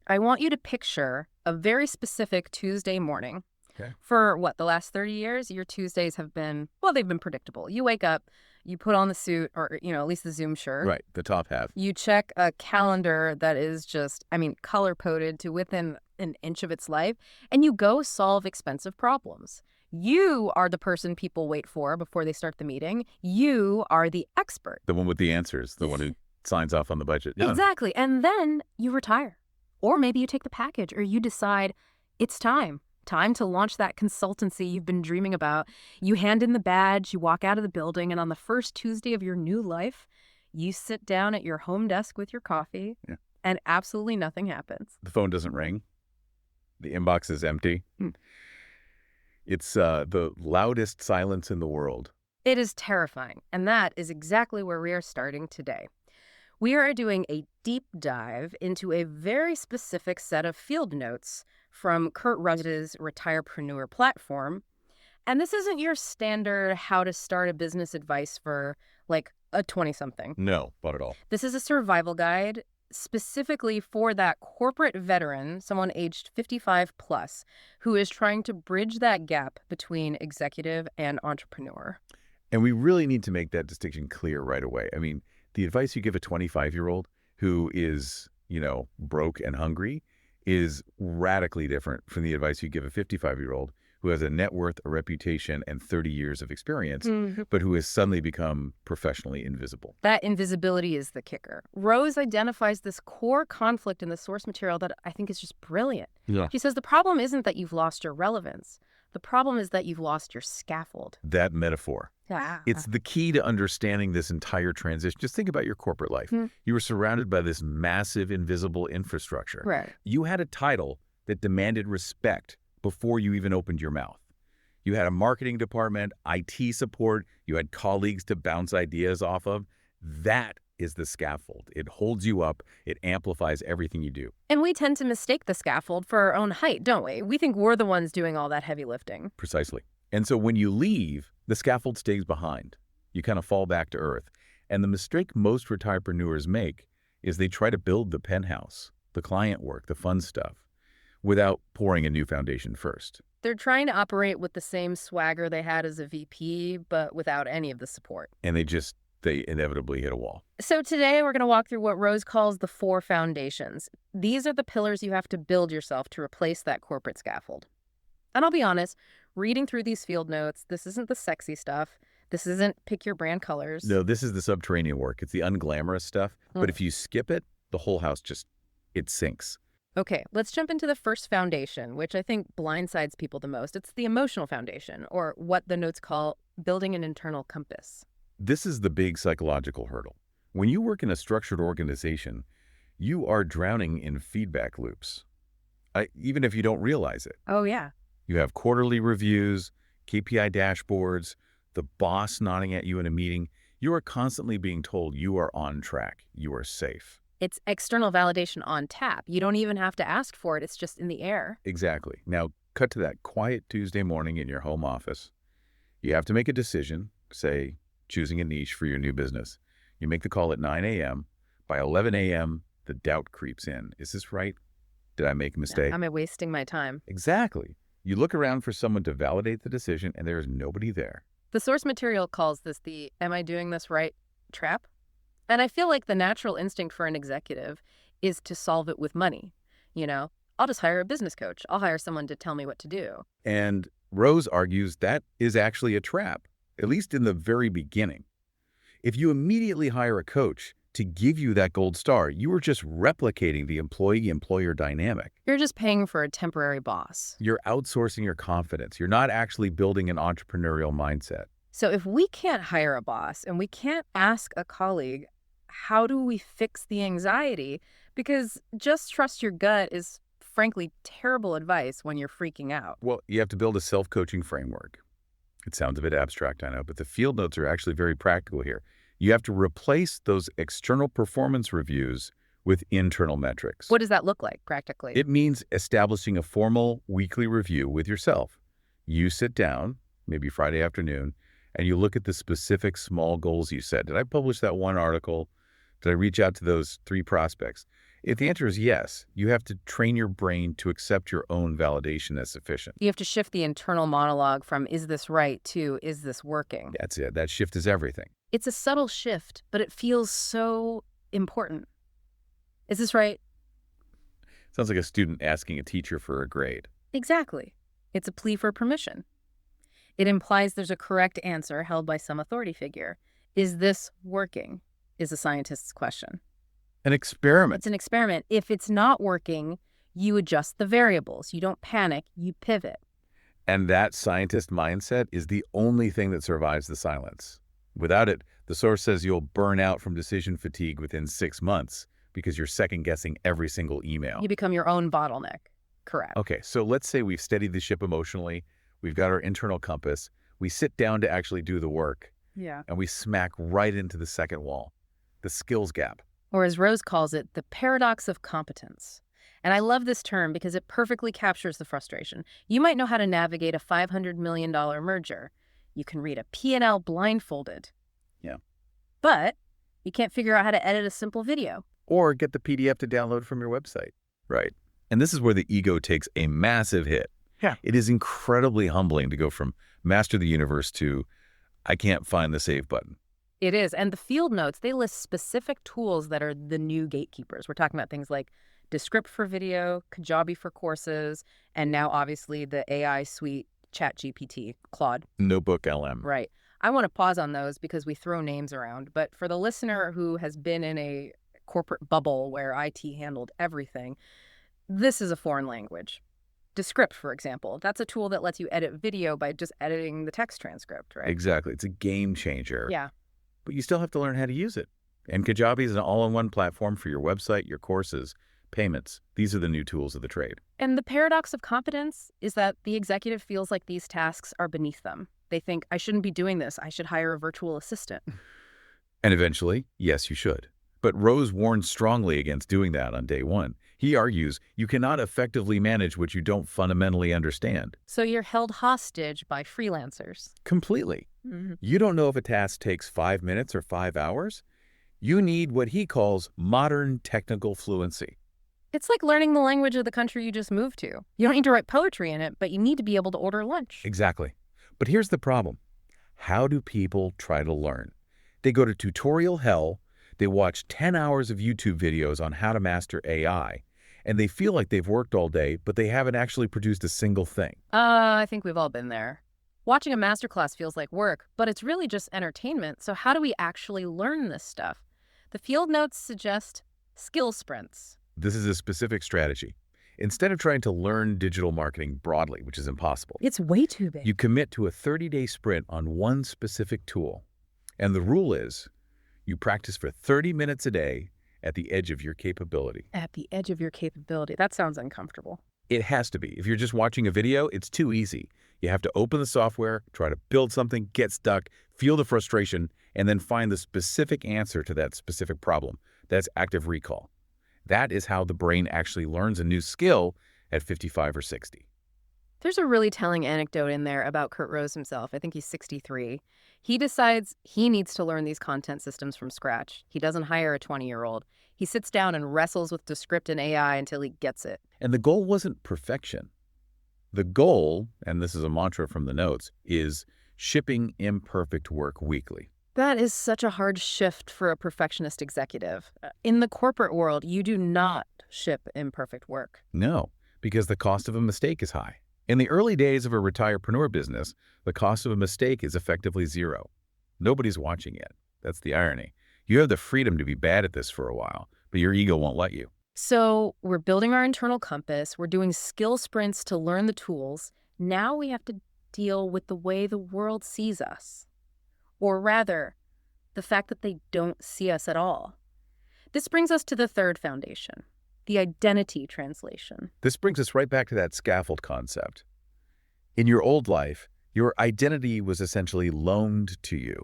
I want you to picture a very specific Tuesday morning. Okay. For the last 30 years, your Tuesdays have been, they've been predictable. You wake up, you put on the suit or, at least the Zoom shirt. Right, the top half. You check a calendar that is just, color-coded to within an inch of its life, and you go solve expensive problems. You are the person people wait for before they start the meeting. You are the expert. The one with the answers, the one who signs off on the budget. Yeah. Exactly. And then you retire. Or maybe you take the package, or you decide it's time to launch that consultancy you've been dreaming about. You hand in the badge, you walk out of the building, and on the first Tuesday of your new life, you sit down at your home desk with your coffee, and absolutely nothing happens. The phone doesn't ring. The inbox is empty. It's the loudest silence in the world. It is terrifying, and that is exactly where we are starting today. We are doing a deep dive into a very specific set of field notes from Curt Roose's Retirepreneur platform. And this isn't your standard how to start a business advice for like a 20-something. No, not at all. This is a survival guide specifically for that corporate veteran, someone aged 55 plus, who is trying to bridge that gap between executive and entrepreneur. And we really need to make that distinction clear right away. I mean, the advice you give a 25-year-old who is, broke and hungry is radically different from the advice you give a 55-year-old who has a net worth, a reputation, and 30 years of experience, but who has suddenly become professionally invisible. That invisibility is the kicker. Roese identifies this core conflict in the source material that I think is just brilliant. Yeah. She says the problem isn't that you've lost your relevance. The problem is that you've lost your scaffold. That metaphor. Yeah. It's the key to understanding this entire transition. Just think about your corporate life. You were surrounded by this massive invisible infrastructure. Right. You had a title that demanded respect before you even opened your mouth. You had a marketing department, IT support, you had colleagues to bounce ideas off of. That is the scaffold. It holds you up. It amplifies everything you do. And we tend to mistake the scaffold for our own height, don't we? We think we're the ones doing all that heavy lifting. Precisely. And so when you leave, the scaffold stays behind. You kind of fall back to earth. And the mistake most retirepreneurs make is they try to build the penthouse, the client work, the fun stuff, without pouring a new foundation first. They're trying to operate with the same swagger they had as a VP, but without any of the support. And they inevitably hit a wall. So today we're going to walk through what Roese calls the 4 foundations. These are the pillars you have to build yourself to replace that corporate scaffold. And I'll be honest, reading through these field notes, this isn't the sexy stuff. This isn't pick your brand colors. No, this is the subterranean work. It's the unglamorous stuff. But if you skip it, the whole house it sinks. Okay, let's jump into the first foundation, which I think blindsides people the most. It's the emotional foundation, or what the notes call building an internal compass. This is the big psychological hurdle. When you work in a structured organization, you are drowning in feedback loops, even if you don't realize it. Oh, yeah. You have quarterly reviews, KPI dashboards, the boss nodding at you in a meeting. You are constantly being told you are on track, you are safe. It's external validation on tap. You don't even have to ask for it. It's just in the air. Exactly. Now, cut to that quiet Tuesday morning in your home office. You have to make a decision, say, choosing a niche for your new business. You make the call at 9 a.m. By 11 a.m., the doubt creeps in. Is this right? Did I make a mistake? Am I wasting my time? Exactly. You look around for someone to validate the decision, and there is nobody there. The source material calls this the "am I doing this right" trap. And I feel like the natural instinct for an executive is to solve it with money. I'll just hire a business coach. I'll hire someone to tell me what to do. And Roese argues that is actually a trap, at least in the very beginning. If you immediately hire a coach to give you that gold star, you are just replicating the employee-employer dynamic. You're just paying for a temporary boss. You're outsourcing your confidence. You're not actually building an entrepreneurial mindset. So if we can't hire a boss and we can't ask a colleague, how do we fix the anxiety? Because just trust your gut is, frankly, terrible advice when you're freaking out. Well, you have to build a self-coaching framework. It sounds a bit abstract, I know, but the field notes are actually very practical here. You have to replace those external performance reviews with internal metrics. What does that look like practically? It means establishing a formal weekly review with yourself. You sit down, maybe Friday afternoon, and you look at the specific small goals you set. Did I publish that one article? Did I reach out to those 3 prospects? If the answer is yes, you have to train your brain to accept your own validation as sufficient. You have to shift the internal monologue from "is this right" to "is this working?" That's it. That shift is everything. It's a subtle shift, but it feels so important. Is this right? Sounds like a student asking a teacher for a grade. Exactly. It's a plea for permission. It implies there's a correct answer held by some authority figure. Is this working? Is a scientist's question. An experiment. It's an experiment. If it's not working, you adjust the variables. You don't panic, you pivot. And that scientist mindset is the only thing that survives the silence. Without it, the source says you'll burn out from decision fatigue within 6 months because you're second-guessing every single email. You become your own bottleneck. Correct. Okay, so let's say we've steadied the ship emotionally, we've got our internal compass, we sit down to actually do the work, Yeah. and we smack right into the second wall, the skills gap. Or as Roese calls it, the paradox of competence. And I love this term because it perfectly captures the frustration. You might know how to navigate a $500 million merger. You can read a P&L blindfolded. Yeah. But you can't figure out how to edit a simple video. Or get the PDF to download from your website. Right. And this is where the ego takes a massive hit. Yeah. It is incredibly humbling to go from master the universe to I can't find the save button. It is. And the field notes, they list specific tools that are the new gatekeepers. We're talking about things like Descript for video, Kajabi for courses, and now obviously the AI suite, ChatGPT, Claude. Notebook LM. Right. I want to pause on those because we throw names around. But for the listener who has been in a corporate bubble where IT handled everything, this is a foreign language. Descript, for example, that's a tool that lets you edit video by just editing the text transcript, right? Exactly. It's a game changer. Yeah. But you still have to learn how to use it. And Kajabi is an all-in-one platform for your website, your courses, payments. These are the new tools of the trade. And the paradox of competence is that the executive feels like these tasks are beneath them. They think, I shouldn't be doing this. I should hire a virtual assistant. And eventually, yes, you should. But Roese warns strongly against doing that on day one. He argues you cannot effectively manage what you don't fundamentally understand. So you're held hostage by freelancers. Completely. Mm-hmm. You don't know if a task takes 5 minutes or 5 hours. You need what he calls modern technical fluency. It's like learning the language of the country you just moved to. You don't need to write poetry in it, but you need to be able to order lunch. Exactly. But here's the problem. How do people try to learn? They go to tutorial hell, they watch 10 hours of YouTube videos on how to master AI, and they feel like they've worked all day, but they haven't actually produced a single thing. I think we've all been there. Watching a masterclass feels like work, but it's really just entertainment. So how do we actually learn this stuff? The field notes suggest skill sprints. This is a specific strategy. Instead of trying to learn digital marketing broadly, which is impossible, It's way too big. you commit to a 30-day sprint on one specific tool. And the rule is you practice for 30 minutes a day at the edge of your capability. At the edge of your capability. That sounds uncomfortable. It has to be. If you're just watching a video, it's too easy. You have to open the software, try to build something, get stuck, feel the frustration, and then find the specific answer to that specific problem. That's active recall. That is how the brain actually learns a new skill at 55 or 60. There's a really telling anecdote in there about Curt Roese himself. I think he's 63. He decides he needs to learn these content systems from scratch. He doesn't hire a 20-year-old. He sits down and wrestles with Descript and AI until he gets it. And the goal wasn't perfection. The goal, and this is a mantra from the notes, is shipping imperfect work weekly. That is such a hard shift for a perfectionist executive. In the corporate world, you do not ship imperfect work. No, because the cost of a mistake is high. In the early days of a Retirepreneur business, the cost of a mistake is effectively zero. Nobody's watching yet. That's the irony. You have the freedom to be bad at this for a while, but your ego won't let you. So we're building our internal compass. We're doing skill sprints to learn the tools. Now we have to deal with the way the world sees us. Or rather, the fact that they don't see us at all. This brings us to the third foundation, the identity translation. This brings us right back to that scaffold concept. In your old life, your identity was essentially loaned to you.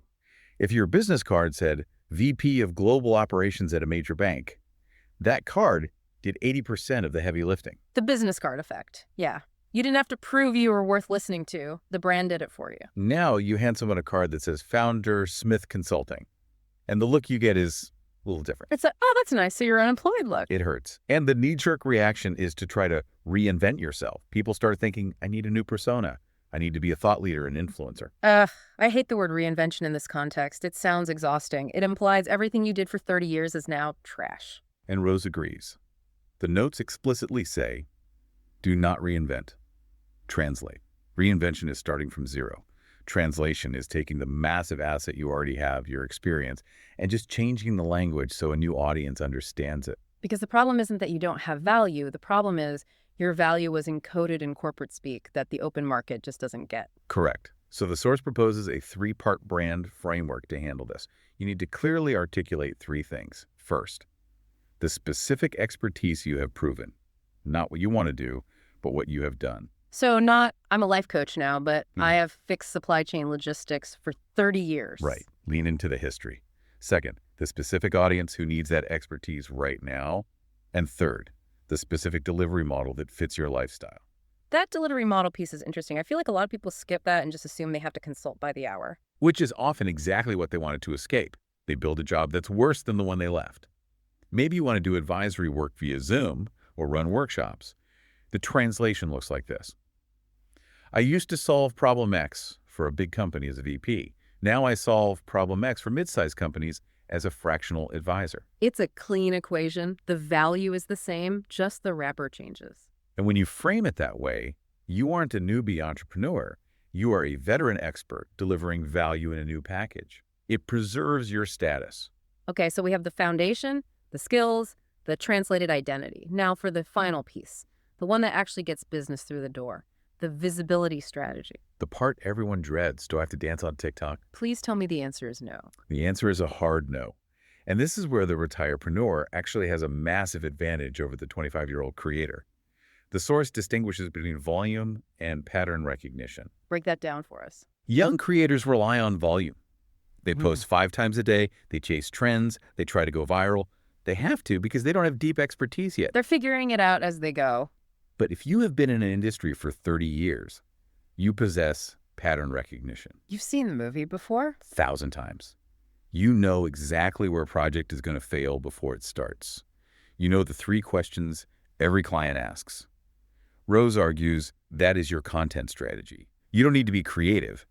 If your business card said VP of Global Operations at a major bank, that card did 80% of the heavy lifting. The business card effect, yeah. You didn't have to prove you were worth listening to. The brand did it for you. Now you hand someone a card that says Founder Smith Consulting, and the look you get is, a little different. It's like, oh, that's nice. So you're unemployed, look. It hurts. And the knee-jerk reaction is to try to reinvent yourself. People start thinking, I need a new persona. I need to be a thought leader and influencer. I hate the word reinvention in this context. It sounds exhausting. It implies everything you did for 30 years is now trash. And Roese agrees. The notes explicitly say, do not reinvent. Translate. Reinvention is starting from zero. Translation is taking the massive asset you already have, your experience, and just changing the language so a new audience understands it. Because the problem isn't that you don't have value. The problem is your value was encoded in corporate speak that the open market just doesn't get. Correct. So the source proposes a 3-part brand framework to handle this. You need to clearly articulate 3 things. First, the specific expertise you have proven. Not what you want to do, but what you have done. So I'm a life coach now, but I have fixed supply chain logistics for 30 years. Right. Lean into the history. Second, the specific audience who needs that expertise right now. And third, the specific delivery model that fits your lifestyle. That delivery model piece is interesting. I feel like a lot of people skip that and just assume they have to consult by the hour. Which is often exactly what they wanted to escape. They build a job that's worse than the one they left. Maybe you want to do advisory work via Zoom or run workshops. The translation looks like this. I used to solve problem X for a big company as a VP. Now I solve problem X for mid-sized companies as a fractional advisor. It's a clean equation. The value is the same, just the wrapper changes. And when you frame it that way, you aren't a newbie entrepreneur. You are a veteran expert delivering value in a new package. It preserves your status. Okay, so we have the foundation, the skills, the translated identity. Now for the final piece, the one that actually gets business through the door, the visibility strategy. The part everyone dreads. Do I have to dance on TikTok? Please tell me the answer is no. The answer is a hard no. And this is where the Retirepreneur actually has a massive advantage over the 25-year-old creator. The source distinguishes between volume and pattern recognition. Break that down for us. Young creators rely on volume. They post 5 times a day, they chase trends, they try to go viral. They have to because they don't have deep expertise yet. They're figuring it out as they go. But if you have been in an industry for 30 years, you possess pattern recognition. You've seen the movie before? 1,000 times. You know exactly where a project is going to fail before it starts. You know the 3 questions every client asks. Roese argues that is your content strategy. You don't need to be creative.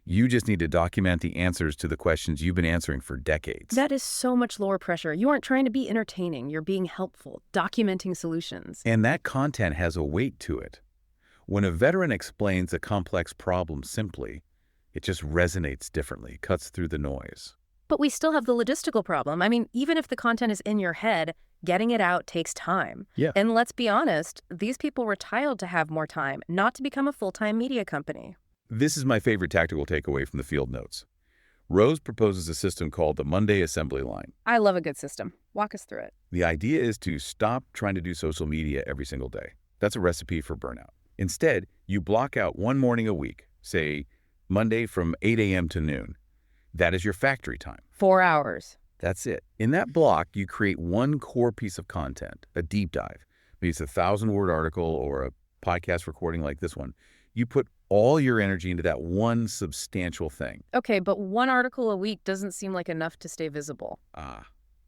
You just need to document the answers to the questions you've been answering for decades. That is so much lower pressure. You aren't trying to be entertaining. You're being helpful, documenting solutions. And that content has a weight to it. When a veteran explains a complex problem simply, it just resonates differently, cuts through the noise. But we still have the logistical problem. I mean, even if the content is in your head, getting it out takes time. Yeah. And let's be honest, these people retired to have more time, not to become a full-time media company. This is my favorite tactical takeaway from the field notes. Roese proposes a system called the Monday assembly line. I love a good system. Walk us through it. The idea is to stop trying to do social media every single day. That's a recipe for burnout. Instead, you block out one morning a week, say Monday from 8 a.m. to noon. That is your factory time. 4 hours. That's it. In that block, you create one core piece of content, a deep dive. Maybe it's a 1,000-word article or a podcast recording like this one. You put all your energy into that one substantial thing. Okay, but 1 article a week doesn't seem like enough to stay visible.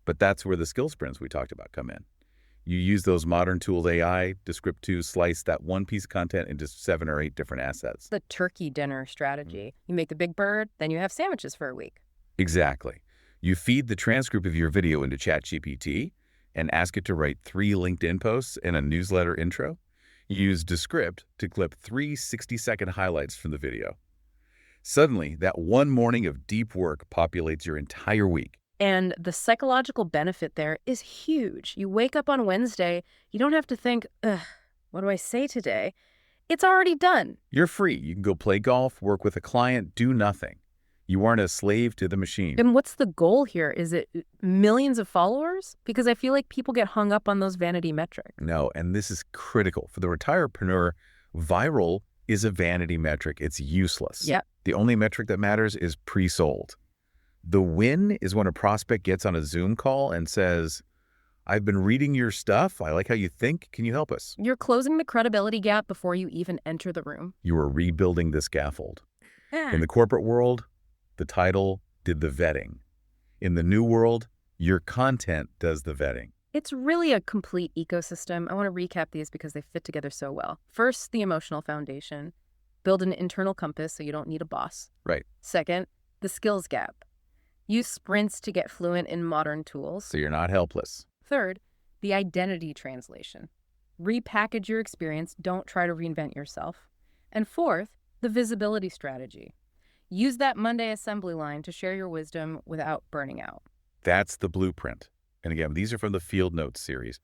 But that's where the skill sprints we talked about come in. You use those modern tools, AI, Descript to slice that one piece of content into 7 or 8 different assets. The turkey dinner strategy. You make the big bird, then you have sandwiches for a week. Exactly. You feed the transcript of your video into ChatGPT and ask it to write 3 LinkedIn posts and a newsletter intro. You use Descript to clip 3 60-second highlights from the video. Suddenly, that one morning of deep work populates your entire week. And the psychological benefit there is huge. You wake up on Wednesday, you don't have to think, what do I say today? It's already done. You're free. You can go play golf, work with a client, do nothing. You aren't a slave to the machine. And what's the goal here? Is it millions of followers? Because I feel like people get hung up on those vanity metrics. No, and this is critical. For the Retirepreneur, viral is a vanity metric. It's useless. Yep. The only metric that matters is pre-sold. The win is when a prospect gets on a Zoom call and says, I've been reading your stuff. I like how you think. Can you help us? You're closing the credibility gap before you even enter the room. You are rebuilding the scaffold. Yeah. In the corporate world, the title did the vetting. In the new world, Your content does the vetting. It's really a complete ecosystem. I want to recap these because they fit together so well. First, the emotional foundation. Build an internal compass so you don't need a boss. Right. Second, the skills gap. Use sprints to get fluent in modern tools. So you're not helpless. Third, the identity translation. Repackage your experience. Don't try to reinvent yourself. And fourth, the visibility strategy. Use that Monday assembly line to share your wisdom without burning out. That's the blueprint. And again, these are from the Field Notes series.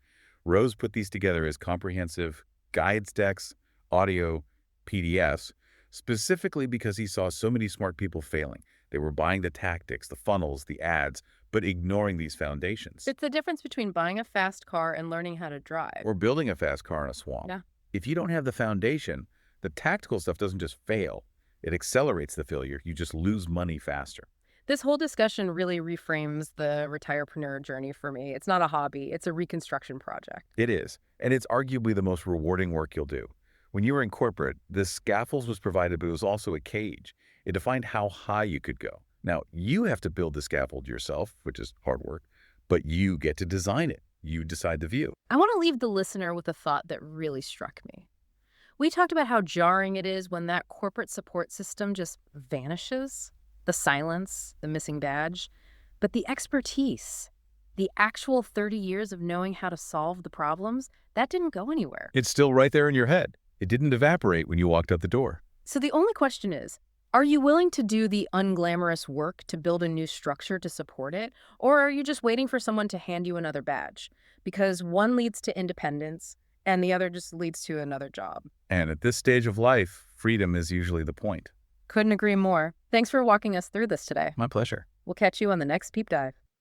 Roese put these together as comprehensive guides decks, audio, PDFs, specifically because he saw so many smart people failing. They were buying the tactics, the funnels, the ads, but ignoring these foundations. It's the difference between buying a fast car and learning how to drive. Or building a fast car in a swamp. Yeah. If you don't have the foundation, the tactical stuff doesn't just fail. It accelerates the failure. You just lose money faster. This whole discussion really reframes the Retirepreneur journey for me. It's not a hobby, it's a reconstruction project. It is. And it's arguably the most rewarding work you'll do. When you were in corporate, this scaffold was provided, but it was also a cage. It defined how high you could go. Now, you have to build the scaffold yourself, which is hard work, but you get to design it. You decide the view. I want to leave the listener with a thought that really struck me. We talked about how jarring it is when that corporate support system just vanishes. The silence, the missing badge, but the expertise, the actual 30 years of knowing how to solve the problems, that didn't go anywhere. It's still right there in your head. It didn't evaporate when you walked out the door. So the only question is, are you willing to do the unglamorous work to build a new structure to support it? Or are you just waiting for someone to hand you another badge? Because one leads to independence and the other just leads to another job. And at this stage of life, freedom is usually the point. Couldn't agree more. Thanks for walking us through this today. My pleasure. We'll catch you on the next Peep Dive.